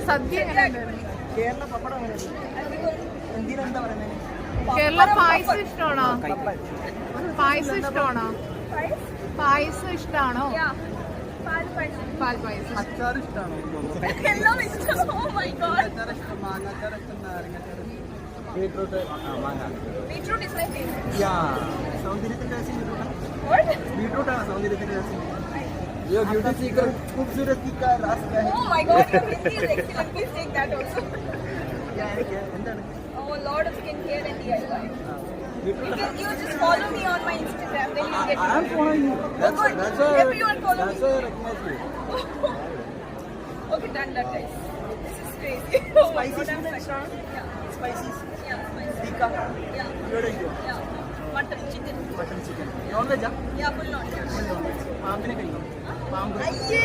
സദ്യ കേരള പപ്പടം എന്തിനെന്താ പറയുന്നത്? കേരള പായസം ഇഷ്ടമാണോ? പായസം ഇഷ്ടമാണോ? പായസം ഇഷ്ടമാണോ? പാൽ പായസം. അച്ചാർ ഇഷ്ടമാണോ? എല്ലാം ഇഷ്ടം. Oh my god. അച്ചാർ ഇഷ്ടം, മാങ്ങാച്ചാർ ഇഷ്ടം, നാരങ്ങാച്ചാർ, beetroot. Beetroot is my favorite. സൗന്ദര്യത്തിന്റെ രഹസ്യം What? ബീട്രൂട്ടാണ് സൗന്ദര്യത്തിന്റെ രഹസ്യം. ബ്യൂട്ടി സീക്രട്ട് खूबसूरती का राज क्या है? Oh my god, your Hindi is excellent. Please take that also. എന്താണ്? Oh, a lot of skincare and DIY. You just follow me on my Instagram, then you get. I am following you. That's Everyone follow me. That's why I recognize you. Okay, done that, guys. This is crazy. Oh my god, I'm stuck. Yeah. Spices. Yeah, spicy. Tikka. Yeah. Yeah. Mutton, chicken. Mutton chicken. Non-veg? Yeah, full non-veg. പാമ്പിനെ കഴിക്കും. പാമ്പ്. Aye.